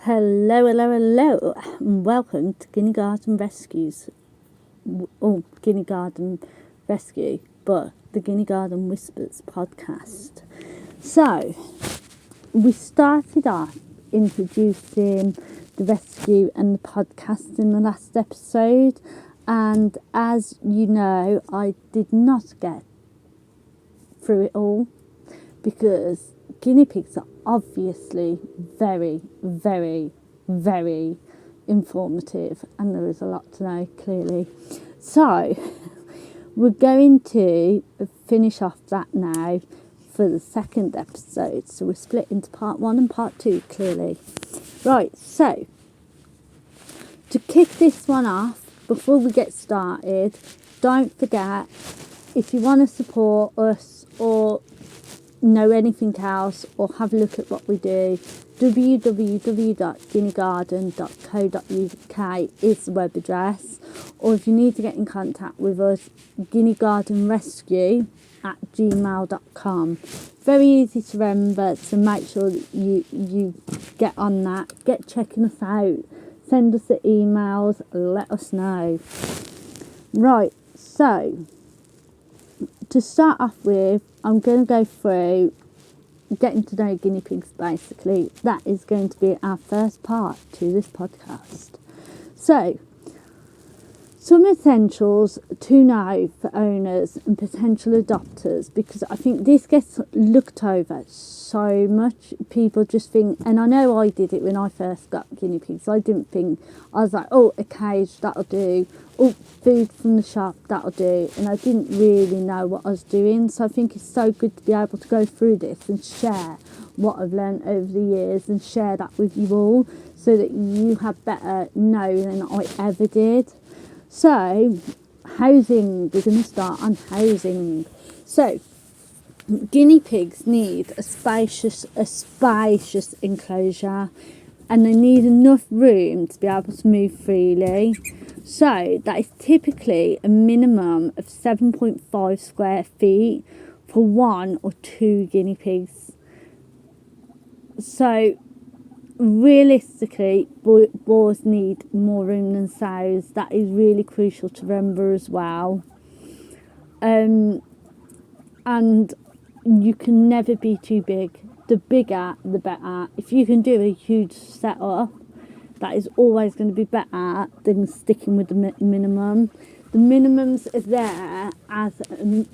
Hello, hello, hello, and welcome to Guinea Garden Rescues. Guinea Garden Rescue, but the Guinea Garden Whispers podcast. So, we started off introducing the rescue and the podcast in the last episode, and as you know, I did not get through it all because guinea pigs are obviously very, very, very informative, and there is a lot to know, clearly. So we're going to finish off that now for the second episode. So we're split into part 1 and part 2, clearly. Right, so to kick this one off, before we get started, don't forget, if you want to support us or know anything else or have a look at what we do, www.guineagarden.co.uk is the web address, or if you need to get in contact with us, Guinea Garden Rescue at gmail.com. Very easy to remember, so make sure that you get on that, get checking us out, send us the emails, let us know. Right, so to start off with, I'm going to go through getting to know guinea pigs, basically. That is going to be our first part to this podcast. So, some essentials to know for owners and potential adopters, because I think this gets looked over so much. People just think, and I know I did it when I first got guinea pigs. I didn't think, I was like, oh, a cage, that'll do. Oh, food from the shop, that'll do. And I didn't really know what I was doing. So I think it's so good to be able to go through this and share what I've learned over the years and share that with you all, so that you have better know than I ever did. So, housing, we're going to start on housing. So, guinea pigs need a spacious enclosure, and they need enough room to be able to move freely. So, that is typically a minimum of 7.5 square feet for 1 or 2 guinea pigs. So, realistically, boars need more room than sows. That is really crucial to remember as well. And you can never be too big. The bigger, the better. If you can do a huge setup, that is always going to be better than sticking with the minimum. The minimums are there as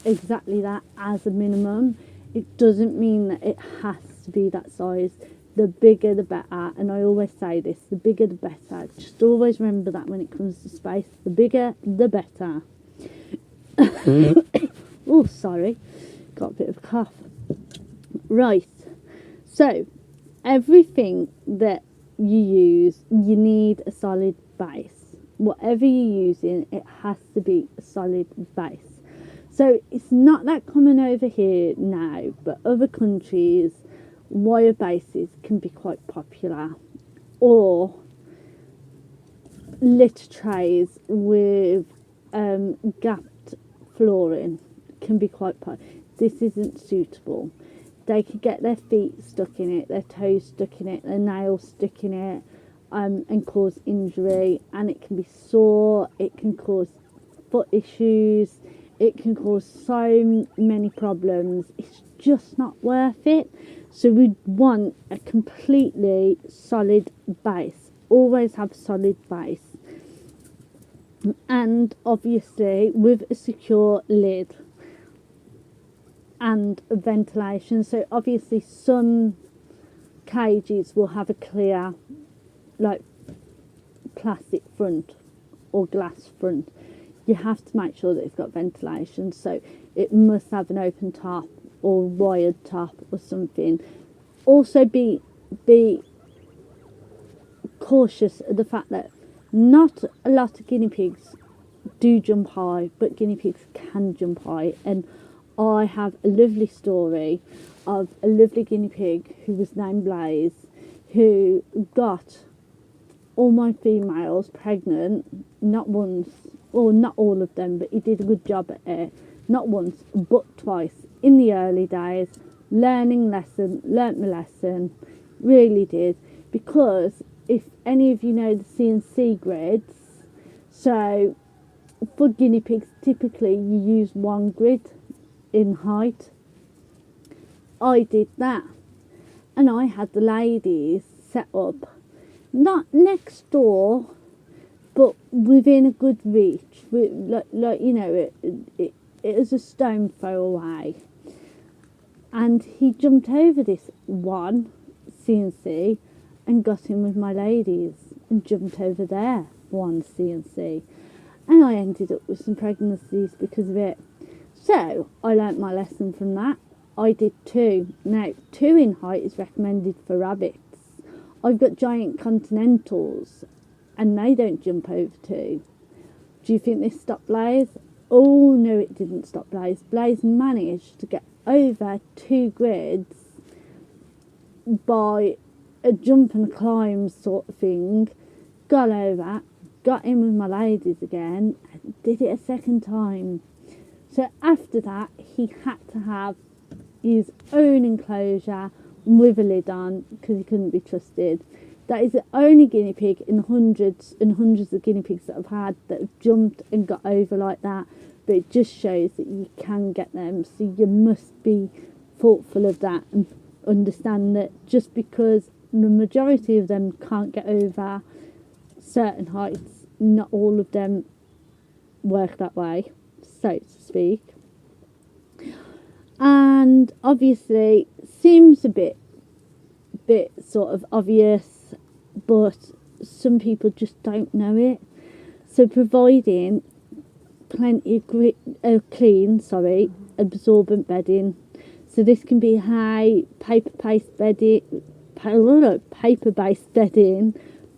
exactly that, as a minimum. It doesn't mean that it has to be that size. The bigger the better, and I always say this, the bigger the better. Just always remember that when it comes to space, the bigger the better. Oh, sorry, got a bit of a cough. Right, so everything that you use, you need a solid base. Whatever you're using, it has to be a solid base. So it's not that common over here now, but other countries, wire bases can be quite popular, or litter trays with gapped flooring can be quite popular. This isn't suitable. They could get their feet stuck in it, their toes stuck in it, their nails stuck in it, and cause injury, and it can be sore, it can cause foot issues, it can cause so many problems. It's just not worth it. So we want a completely solid base. Always have a solid base. And obviously with a secure lid and ventilation. So obviously some cages will have a clear, like, plastic front or glass front. You have to make sure that it's got ventilation. So it must have an open top or wired top or something. Also be cautious of the fact that not a lot of guinea pigs do jump high, but guinea pigs can jump high. And I have a lovely story of a lovely guinea pig who was named Blaze, who got all my females pregnant, not once, or not all of them, but he did a good job at it, not once but twice in the early days. Learnt my lesson, really did, because if any of you know the CNC grids, so for guinea pigs, typically you use one grid in height. I did that, and I had the ladies set up, not next door, but within a good reach. Like you know, it was a stone throw away. And he jumped over this one CNC and got in with my ladies and jumped over their one CNC. And I ended up with some pregnancies because of it. So I learnt my lesson from that. I did 2. Now, 2 in height is recommended for rabbits. I've got giant continentals and they don't jump over 2. Do you think this stopped Blaze? Oh no, it didn't stop Blaze. Blaze managed to get over 2 grids by a jump and climb sort of thing. Got over, got in with my ladies again, and did it a second time. So after that, he had to have his own enclosure with a lid on because he couldn't be trusted. That is the only guinea pig in hundreds and hundreds of guinea pigs that I've had that have jumped and got over like that. But it just shows that you can get them. So you must be thoughtful of that and understand that just because the majority of them can't get over certain heights, not all of them work that way, so to speak. And obviously seems a bit sort of obvious, but some people just don't know it. So providing plenty of clean, absorbent bedding. So this can be hay, paper-based bedding,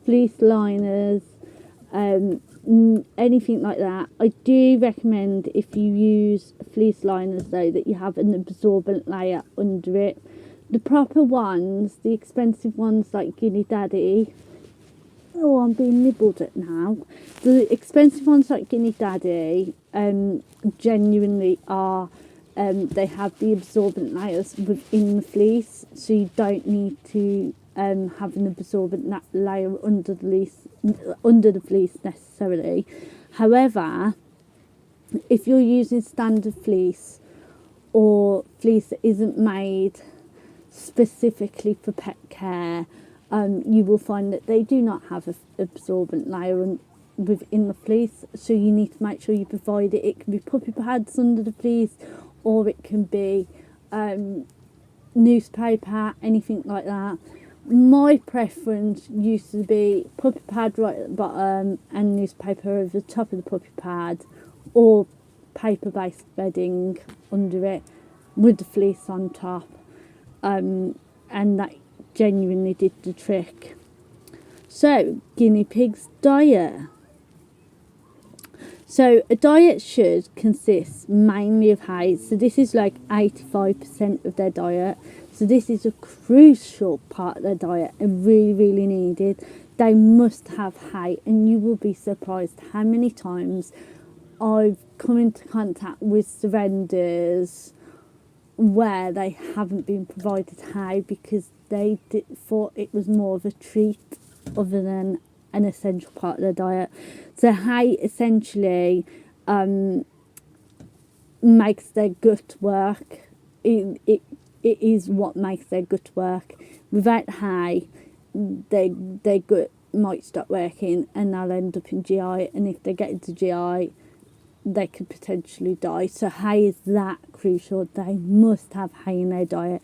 fleece liners, anything like that. I do recommend, if you use fleece liners though, that you have an absorbent layer under it. The proper ones, the expensive ones like Guinea Daddy, oh, I'm being nibbled at now. The expensive ones like Guinea Daddy genuinely are, they have the absorbent layers within the fleece, so you don't need to have an absorbent layer under the fleece necessarily. However, if you're using standard fleece or fleece that isn't made specifically for pet care, you will find that they do not have an absorbent layer within the fleece, so you need to make sure you provide it. It can be puppy pads under the fleece, or it can be newspaper, anything like that. My preference used to be puppy pad right at the bottom and newspaper over the top of the puppy pad, or paper-based bedding under it with the fleece on top, and that genuinely did the trick. So, guinea pig's diet. So a diet should consist mainly of hay. So this is like 85% of their diet. So this is a crucial part of their diet and really, really needed. They must have hay, and you will be surprised how many times I've come into contact with surrenders where they haven't been provided hay because they thought it was more of a treat other than an essential part of their diet. So hay essentially makes their gut work. It is what makes their gut work. Without hay, their gut might stop working and they'll end up in GI, and if they get into GI, they could potentially die. So hay is that crucial. They must have hay in their diet.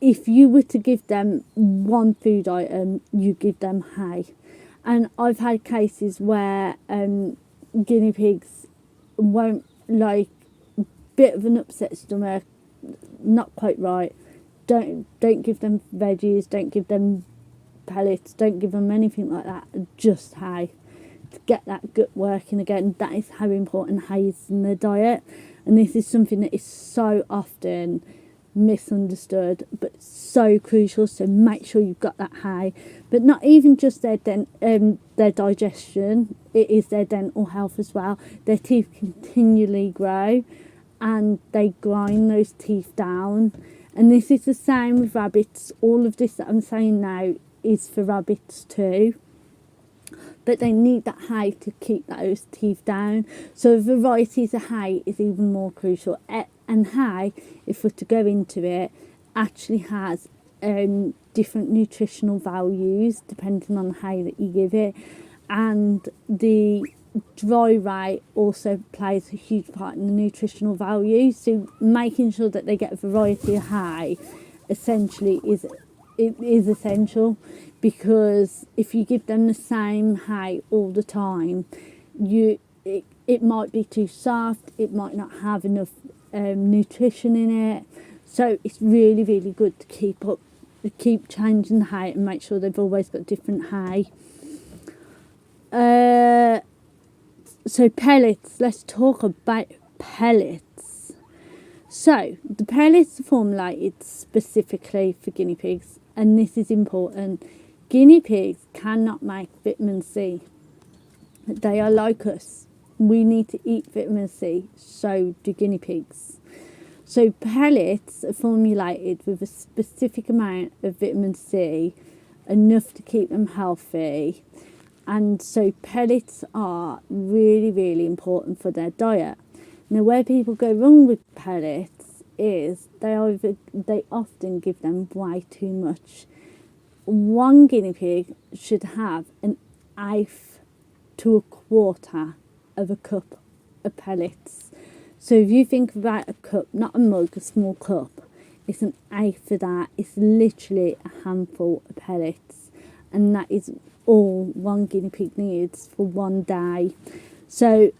If you were to give them one food item, you give them hay. And I've had cases where guinea pigs won't, like, bit of an upset stomach, not quite right. Don't give them veggies, don't give them pellets, don't give them anything like that. Just hay to get that gut working again. That is how important hay is in their diet, and this is something that is so often misunderstood but so crucial. So make sure you've got that hay, but not even just their digestion, it is their dental health as well. Their teeth continually grow and they grind those teeth down, and this is the same with rabbits. All of this that I'm saying now is for rabbits too. But they need that hay to keep those teeth down. So varieties of hay is even more crucial. And hay, if we're to go into it, actually has different nutritional values depending on the hay that you give it. And the dry rate also plays a huge part in the nutritional value. So making sure that they get a variety of hay essentially is essential, because if you give them the same hay all the time, it might be too soft, it might not have enough nutrition in it. So it's really, really good to keep changing the hay and make sure they've always got different hay. So pellets, let's talk about pellets. So the pellets are formulated specifically for guinea pigs, and this is important. Guinea pigs cannot make vitamin C. They are like us. We need to eat vitamin C, so do guinea pigs. So pellets are formulated with a specific amount of vitamin C, enough to keep them healthy. And so pellets are really, really important for their diet. Now, where people go wrong with pellets is they often give them way too much. One guinea pig should have an eighth to a quarter of a cup of pellets. So if you think about a cup, not a mug, a small cup, it's an eighth of that. It's literally a handful of pellets, and that is all one guinea pig needs for one day. So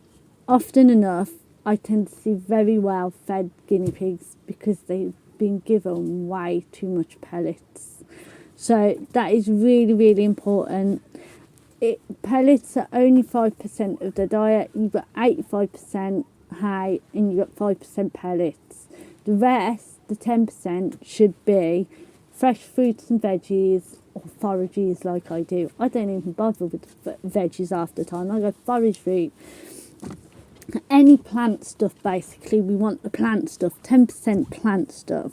often enough, I tend to see very well fed guinea pigs because they've been given way too much pellets. So that is really, really important. Pellets are only 5% of the diet. You've got 85% hay and you've got 5% pellets. The rest, the 10%, should be fresh fruits and veggies, or forages like I do. I don't even bother with veggies half the time. I go forage fruit. Any plant stuff, basically. We want the plant stuff, 10% plant stuff.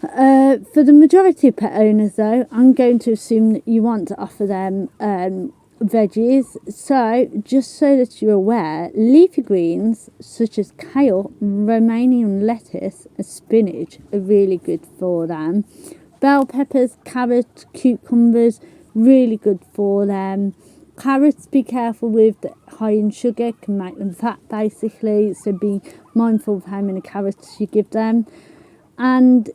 For the majority of pet owners, though, I'm going to assume that you want to offer them veggies. So, just so that you're aware, leafy greens such as kale, Romanian lettuce and spinach are really good for them. Bell peppers, carrots, cucumbers, really good for them. Carrots, be careful with, that high in sugar can make them fat, basically. So be mindful of how many carrots you give them. And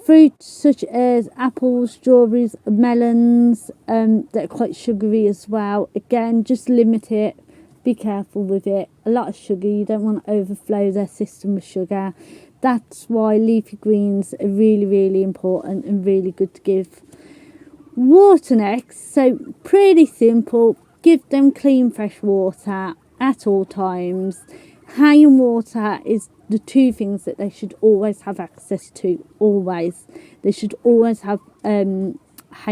fruits such as apples, strawberries, melons, that are quite sugary as well. Again, just limit it. Be careful with it. A lot of sugar, you don't want to overflow their system with sugar. That's why leafy greens are really, really important and really good to give. Water next. So pretty simple. Give them clean, fresh water at all times. Hay and water is the two things that they should always have access to. Always. They should always have hay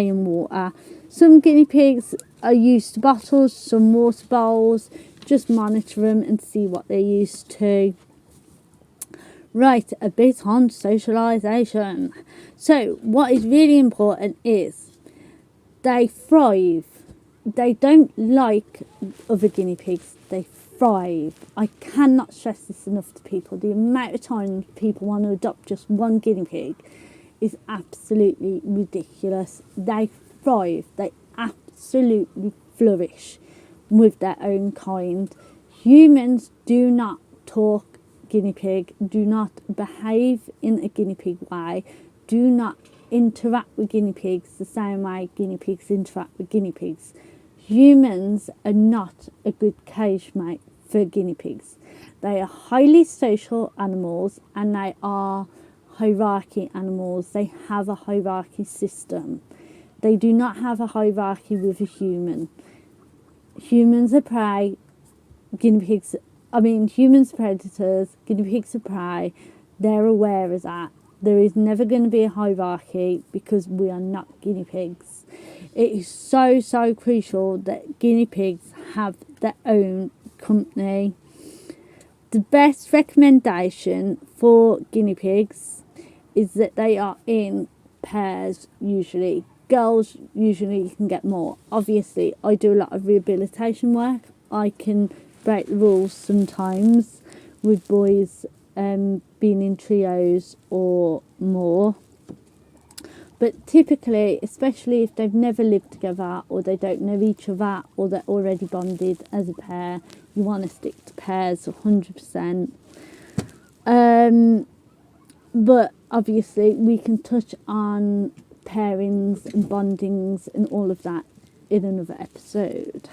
and water. Some guinea pigs are used to bottles, some water bowls. Just monitor them and see what they're used to. Right, a bit on socialization. So what is really important is they thrive. They don't like other guinea pigs. They thrive. I cannot stress this enough to people. The amount of time people want to adopt just one guinea pig is absolutely ridiculous. They thrive. They absolutely flourish with their own kind. Humans do not talk guinea pig, do not behave in a guinea pig way, do not interact with guinea pigs the same way guinea pigs interact with guinea pigs. Humans are not a good cage mate for guinea pigs. They are highly social animals and they are hierarchy animals. They have a hierarchy system. They do not have a hierarchy with a human. Humans are prey, humans are predators, guinea pigs are prey. They're aware of that. There is never going to be a hierarchy because we are not guinea pigs. It is so, so crucial that guinea pigs have their own company. The best recommendation for guinea pigs is that they are in pairs usually. Girls usually you can get more. Obviously, I do a lot of rehabilitation work. I can break the rules sometimes with boys being in trios or more. But typically, especially if they've never lived together or they don't know each other or they're already bonded as a pair, you want to stick to pairs 100%. But obviously we can touch on pairings and bondings and all of that in another episode.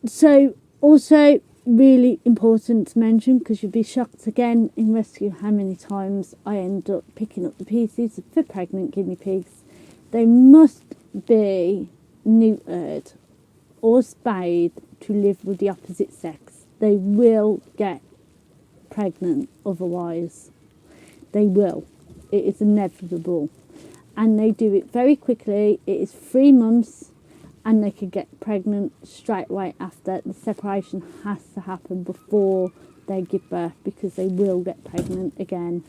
So also really important to mention, because you'll be shocked again in rescue how many times I end up picking up the pieces for pregnant guinea pigs. They must be neutered or spayed to live with the opposite sex. They will get pregnant otherwise. They will. It is inevitable. And they do it very quickly. It is 3 months and they could get pregnant straight away after. The separation has to happen before they give birth because they will get pregnant again.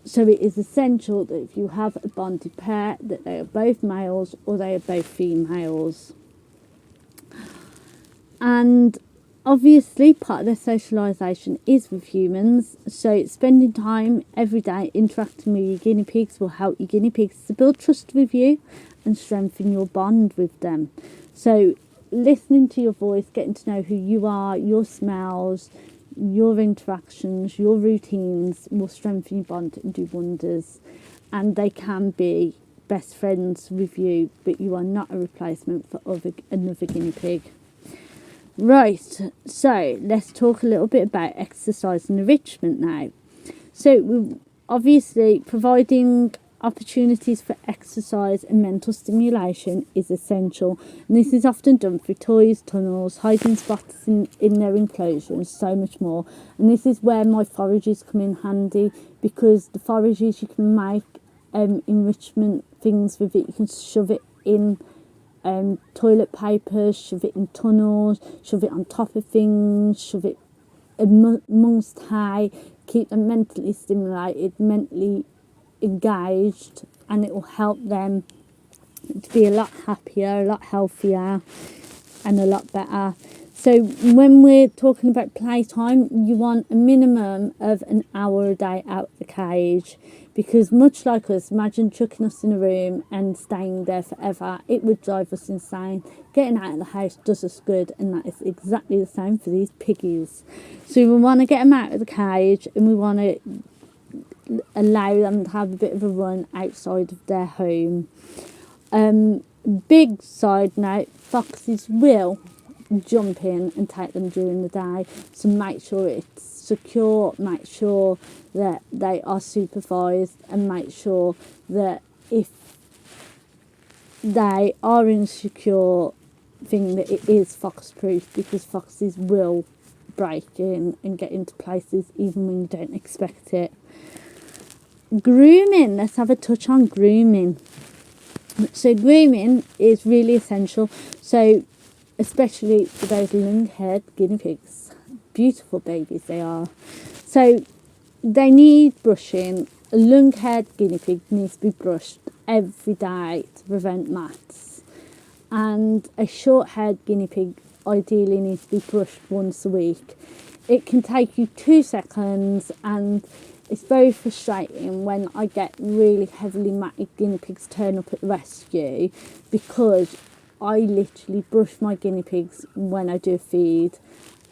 So it is essential that if you have a bonded pair, that they are both males or they are both females. And obviously part of their socialization is with humans, so spending time every day interacting with your guinea pigs will help your guinea pigs to build trust with you and strengthen your bond with them. So listening to your voice, getting to know who you are, your smells, your interactions, your routines will strengthen your bond and do wonders. And they can be best friends with you, but you are not a replacement for another guinea pig. Right, so let's talk a little bit about exercise and enrichment now. So obviously providing opportunities for exercise and mental stimulation is essential, and this is often done through toys, tunnels, hiding spots in their enclosure and so much more. And this is where my forages come in handy, because the forages you can make enrichment things with it. You can shove it in toilet paper, shove it in tunnels, shove it on top of things, shove it amongst hay, keep them mentally stimulated, mentally engaged, and it will help them to be a lot happier, a lot healthier and a lot better. So when we're talking about playtime, you want a minimum of an hour a day out of the cage, because much like us, imagine chucking us in a room and staying there forever. It would drive us insane. Getting out of the house does us good, and that is exactly the same for these piggies. So we want to get them out of the cage and we want to allow them to have a bit of a run outside of their home. Big side note, foxes will jump in and take them during the day, so make sure it's secure, make sure that they are supervised, and make sure that if they are in a secure thing, that it is fox proof, because foxes will break in and get into places even when you don't expect it. Grooming, let's have a touch on grooming. So grooming is really essential, so especially for those long-haired guinea pigs, beautiful babies they are. So they need brushing. A long-haired guinea pig needs to be brushed every day to prevent mats, and a short-haired guinea pig ideally needs to be brushed once a week. It can take you 2 seconds, and it's very frustrating when I get really heavily matted guinea pigs turn up at the rescue, because I literally brush my guinea pigs when I do a feed,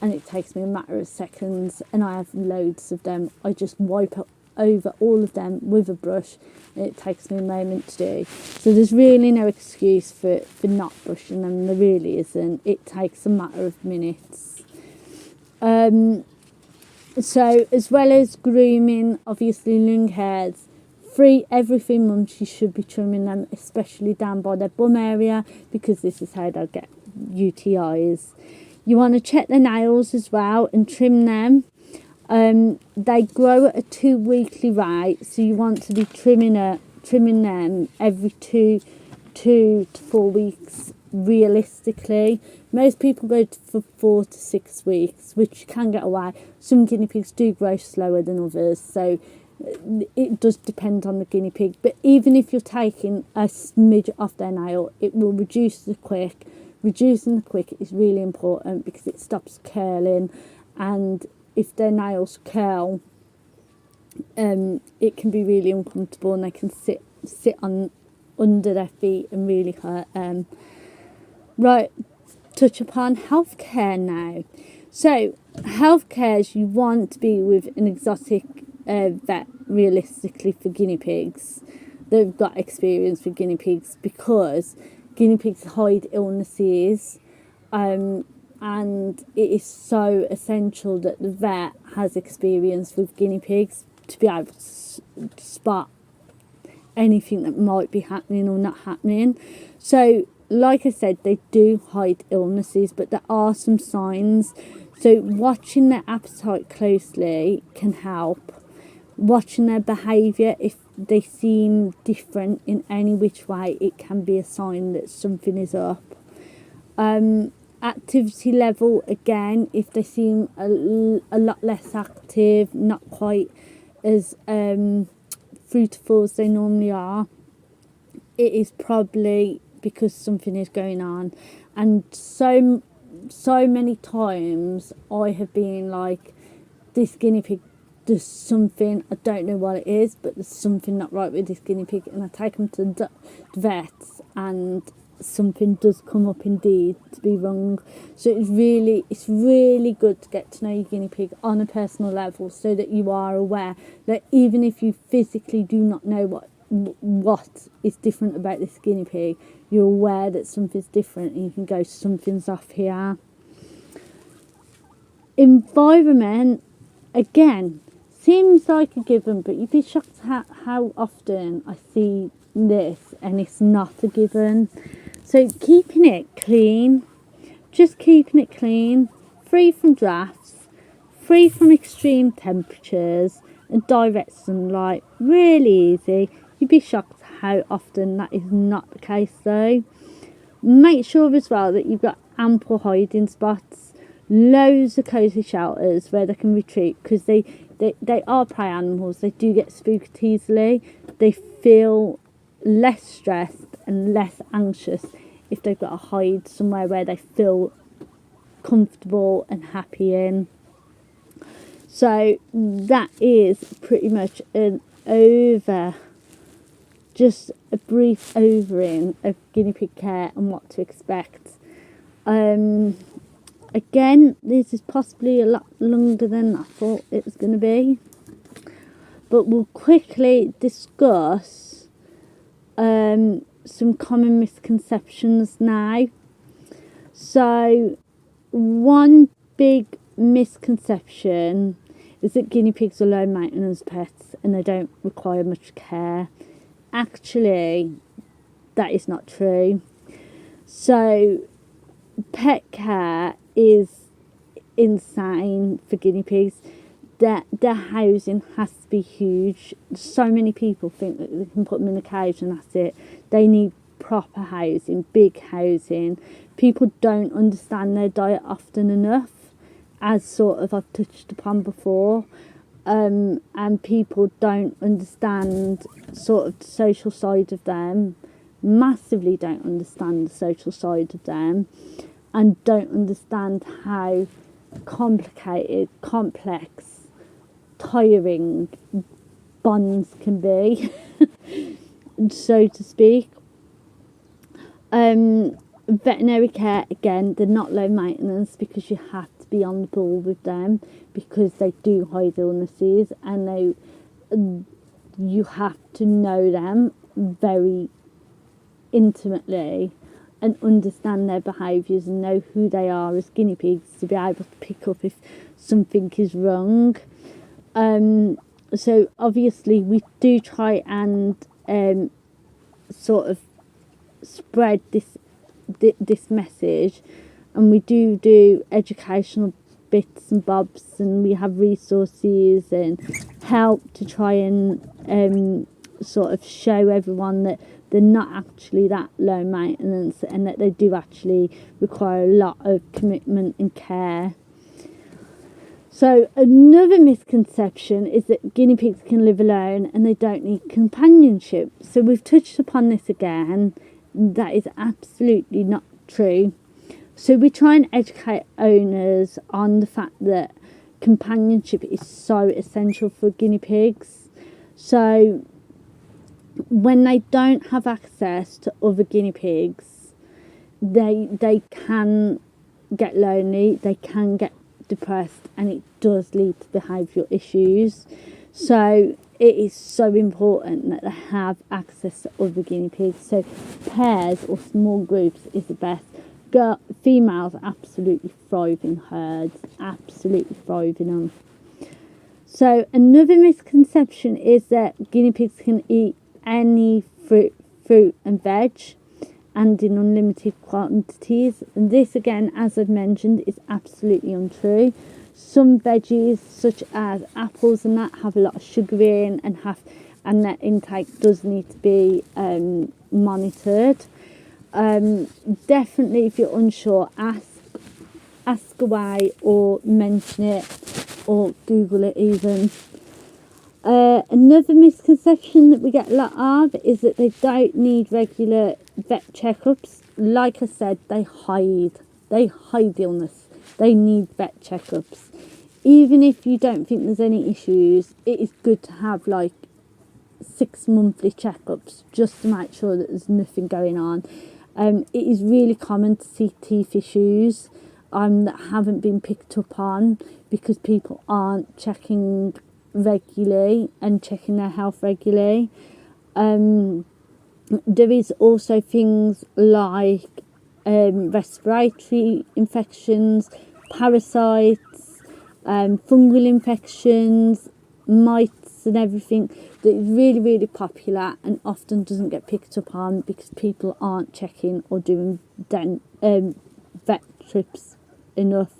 and it takes me a matter of seconds, and I have loads of them. I just wipe over all of them with a brush, and it takes me a moment to do. So there's really no excuse for not brushing them. There really isn't. It takes a matter of minutes. So as well as grooming, obviously long hairs, every 3 months you should be trimming them, especially down by their bum area, because this is how they'll get UTIs. You want to check their nails as well and trim them. They grow at a 2-weekly rate, so you want to be trimming them every 2 to 4 weeks realistically. Most people go for 4 to 6 weeks, which can get away. Some guinea pigs do grow slower than others, so it does depend on the guinea pig, but even if you're taking a smidge off their nail, it will reduce the quick. Reducing the quick is really important because it stops curling, and if their nails curl, it can be really uncomfortable, and they can sit on under their feet and really hurt them. Right, touch upon healthcare now. So healthcare, you want to be with an exotic vet realistically for guinea pigs. They've got experience with guinea pigs because guinea pigs hide illnesses, and it is so essential that the vet has experience with guinea pigs to be able to spot anything that might be happening or not happening. So like I said, they do hide illnesses, but there are some signs. So watching their appetite closely can help. Watching their behaviour, if they seem different in any which way, it can be a sign that something is up. Activity level, again, if they seem a lot less active, not quite as fruitful as they normally are, it is probably because something is going on. And so many times I have been like, this guinea pig does something, I don't know what it is, but there's something not right with this guinea pig, and I take them to the vets and something does come up indeed to be wrong. So it's really good to get to know your guinea pig on a personal level, so that you are aware that even if you physically do not know what is different about this guinea pig, you're aware that something's different and you can go, something's off here. Environment, again, seems like a given, but you'd be shocked how often I see this and it's not a given. So keeping it clean, just keeping it clean, free from drafts, free from extreme temperatures and direct sunlight, really easy. You'd be shocked how often that is not the case though. Make sure as well that you've got ample hiding spots, loads of cosy shelters where they can retreat, because they are prey animals. They do get spooked easily. They feel less stressed and less anxious if they've got to hide somewhere where they feel comfortable and happy in. So that is pretty much just a brief overing of guinea pig care and what to expect. Again, this is possibly a lot longer than I thought it was going to be, but we'll quickly discuss some common misconceptions now. So one big misconception is that guinea pigs are low maintenance pets and they don't require much care. Actually, that is not true. So pet care is insane for guinea pigs. Their housing has to be huge. So many people think that they can put them in a cage and that's it. They need proper housing, big housing. People don't understand their diet often enough, as sort of I've touched upon before. And people don't understand sort of the social side of them, massively don't understand the social side of them, and don't understand how complicated, complex, tiring bonds can be, so to speak. Veterinary care, again, they're not low maintenance because you have to be on the ball with them, because they do hide illnesses, and you have to know them very intimately and understand their behaviours and know who they are as guinea pigs to be able to pick up if something is wrong. So obviously we do try and sort of spread this message, and we do educational bits and bobs, and we have resources and help to try and sort of show everyone that they're not actually that low maintenance and that they do actually require a lot of commitment and care. So another misconception is that guinea pigs can live alone and they don't need companionship. So we've touched upon this again. That is absolutely not true. So we try and educate owners on the fact that companionship is so essential for guinea pigs. So when they don't have access to other guinea pigs, they can get lonely, they can get depressed, and it does lead to behavioural issues. So it is so important that they have access to other guinea pigs. So pairs or small groups is the best. Females absolutely thrive in herds, absolutely thrive in them. So another misconception is that guinea pigs can eat any fruit and veg, and in unlimited quantities. And this, again, as I've mentioned, is absolutely untrue. Some veggies, such as apples and that, have a lot of sugar in, and their intake does need to be monitored. Definitely, if you're unsure, ask away or mention it or Google it even. Another misconception that we get a lot of is that they don't need regular vet checkups. Like I said, they hide illness. They need vet checkups. Even if you don't think there's any issues, it is good to have like 6 monthly checkups just to make sure that there's nothing going on. It is really common to see teeth issues that haven't been picked up on because people aren't checking regularly and checking their health regularly. There is also things like respiratory infections, parasites, fungal infections, mites and everything that is really, really popular and often doesn't get picked up on because people aren't checking or doing vet trips enough.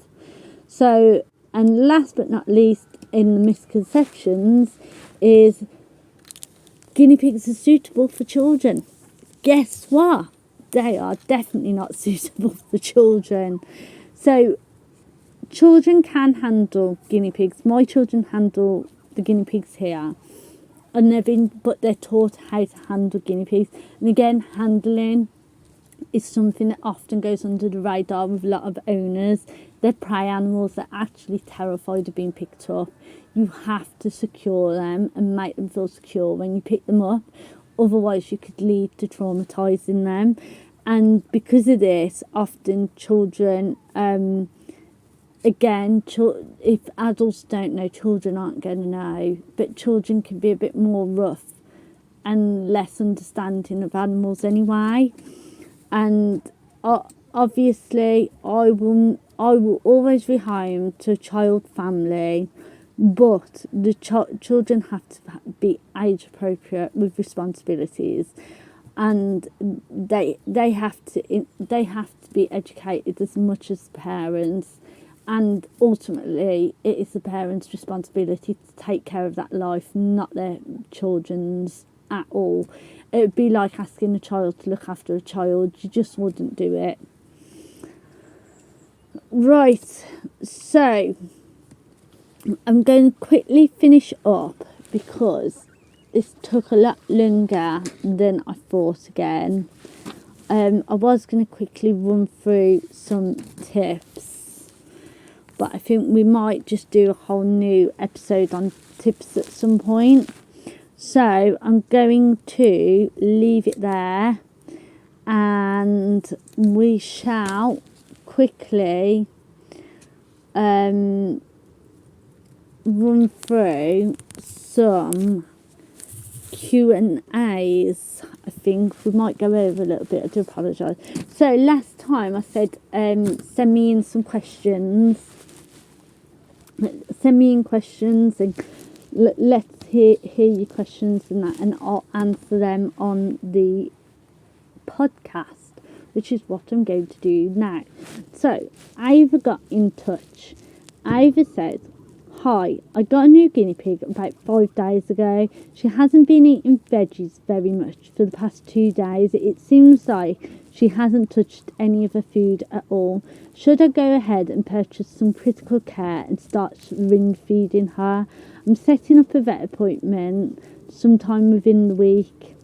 So, and last but not least in the misconceptions is guinea pigs are suitable for children. Guess what? They are definitely not suitable for children. So children can handle guinea pigs. My children handle the guinea pigs here, and they're taught how to handle guinea pigs. And again, handling is something that often goes under the radar with a lot of owners. They're prey animals. They're actually terrified of being picked up. You have to secure them and make them feel secure when you pick them up. Otherwise, you could lead to traumatising them. And because of this, often children, if adults don't know, children aren't going to know. But children can be a bit more rough and less understanding of animals anyway. And obviously, I will always rehome to a child family, but the children have to be age appropriate with responsibilities, and they have to be educated as much as parents. And ultimately, it is the parents' responsibility to take care of that life, not their children's at all. It would be like asking a child to look after a child. You just wouldn't do it. Right, so I'm going to quickly finish up because this took a lot longer than I thought again. I was going to quickly run through some tips, but I think we might just do a whole new episode on tips at some point. So I'm going to leave it there, and we shall quickly run through some Q&As. I think we might go over a little bit. I do apologise. So last time I said send me in some questions. Send me in questions and let's hear your questions and that, and I'll answer them on the podcast, which is what I'm going to do now. So Ava got in touch. Ava said, "Hi, I got a new guinea pig about 5 days ago. She hasn't been eating veggies very much for the past 2 days. It seems like She hasn't touched any of her food at all. Should I go ahead and purchase some critical care and start ring feeding her? I'm setting up a vet appointment sometime within the week.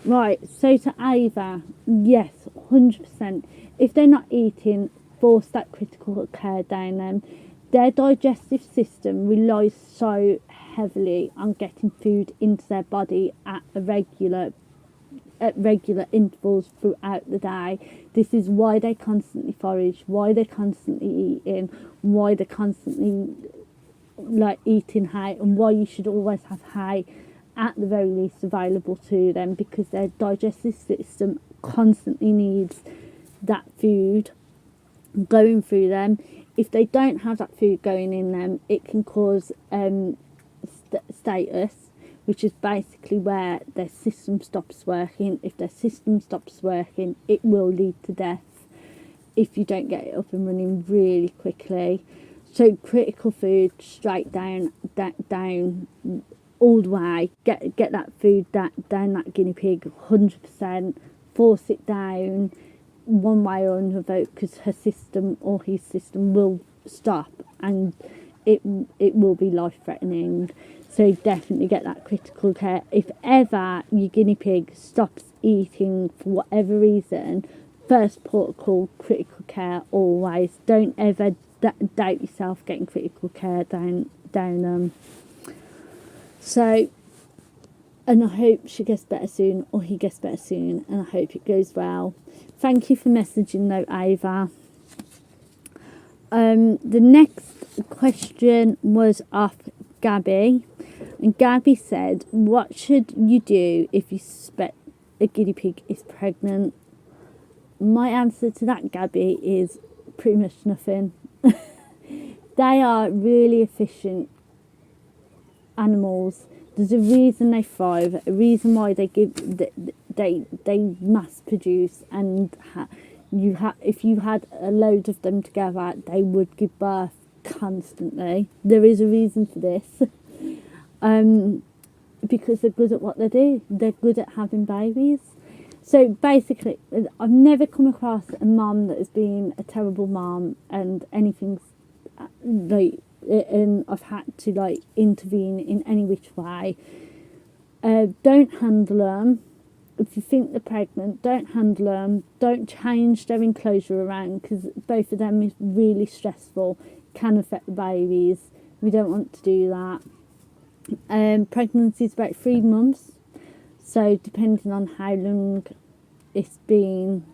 Right, so to Ava, yes, 100%. If they're not eating, force that critical care down them. Their digestive system relies so heavily on getting food into their body at regular intervals throughout the day. This is why they constantly forage, why they're constantly eating, why they're constantly eating hay, and why you should always have hay at the very least available to them, because their digestive system constantly needs that food going through them. If they don't have that food going in them, it can cause status, which is basically where their system stops working. If their system stops working, it will lead to death if you don't get it up and running really quickly. So critical food straight down all the way. Get that food down that guinea pig 100%. Force it down one way or another, because her system or his system will stop, and it will be life threatening. So definitely get that critical care. If ever your guinea pig stops eating for whatever reason, first port of call, critical care always. Don't ever doubt yourself getting critical care down them. So, and I hope she gets better soon, or he gets better soon, and I hope it goes well. Thank you for messaging though, Ava. The next question was off Gabby, and Gabby said, what should you do if you suspect a guinea pig is pregnant? My answer to that, Gabby, is pretty much nothing. They are really efficient animals. There's a reason they thrive, a reason why they mass produce, and if you had a load of them together, they would give birth constantly. There is a reason for this, because they're good at what they do. They're good at having babies. So basically, I've never come across a mum that has been a terrible mum and anything's and I've had to intervene in any which way. Don't handle them. If you think they're pregnant, don't handle them. Don't change their enclosure around, because both of them is really stressful, can affect the babies. We don't want to do that. Pregnancy is about 3 months, so depending on how long it's been,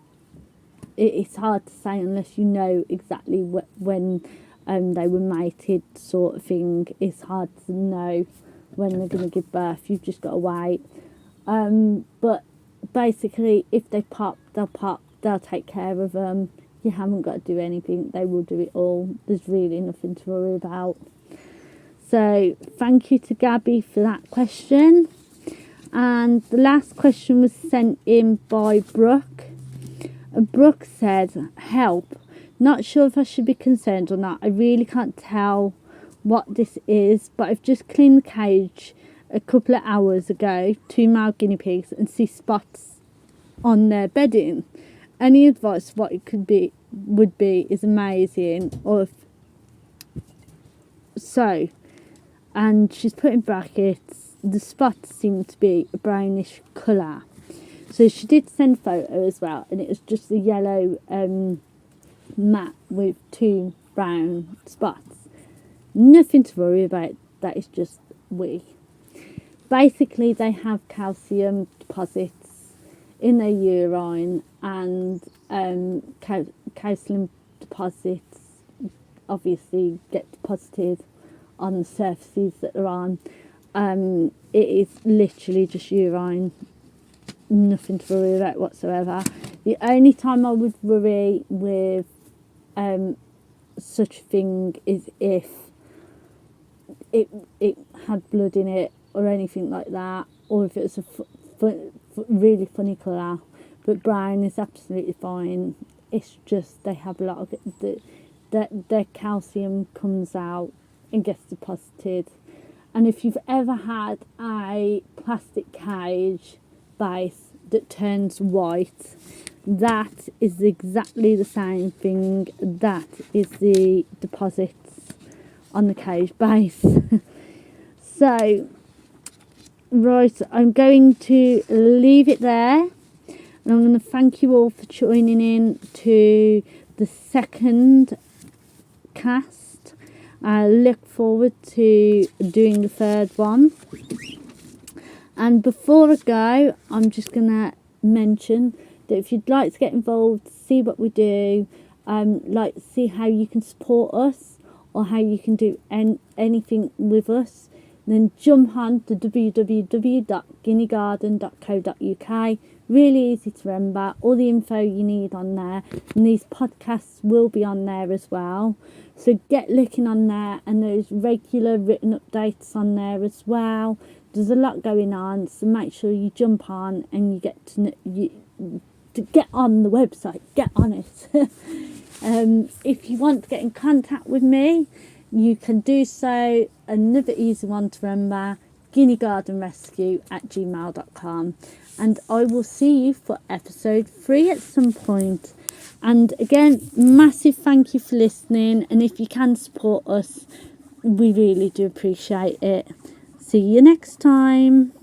it's hard to say unless you know exactly when they were mated, sort of thing. It's hard to know when they're going to give birth. You've just got to wait. But basically, if they pop, they'll pop. They'll take care of them. You haven't got to do anything. They will do it all. There's really nothing to worry about. So thank you to Gabby for that question. And the last question was sent in by Brooke. And Brooke said, help. Not sure if I should be concerned or not. I really can't tell what this is, but I've just cleaned the cage a couple of hours ago, 2 male guinea pigs, and see spots on their bedding. Any advice what it would be is amazing. Or and she's put in brackets, the spots seem to be a brownish colour. So she did send a photo as well, and it was just a yellow mat with 2 brown spots. Nothing to worry about. That is just wee. Basically, they have calcium deposits in their urine, and calcium deposits obviously get deposited on the surfaces that they're on. It is literally just urine. Nothing to worry about whatsoever. The only time I would worry with such a thing is if it had blood in it or anything like that, or if it was a really funny colour. But brown is absolutely fine. It's just they have a lot of their calcium comes out and gets deposited. And if you've ever had a plastic cage base that turns white, that is exactly the same thing. That is the deposits on the cage base. So, right, I'm going to leave it there. And I'm going to thank you all for tuning in to the second cast. I look forward to doing the third one. And before I go, I'm just going to mention that if you'd like to get involved, see what we do, see how you can support us or how you can do anything with us, then jump on to www.guineagarden.co.uk. Really easy to remember, all the info you need on there, and these podcasts will be on there as well. So get looking on there, and there's regular written updates on there as well. There's a lot going on, so make sure you jump on and you get to get on the website, get on it. If you want to get in contact with me, you can do so. Another easy one to remember, Guinea Garden Rescue @gmail.com. And I will see you for episode 3 at some point. And again, massive thank you for listening. And if you can support us, we really do appreciate it. See you next time.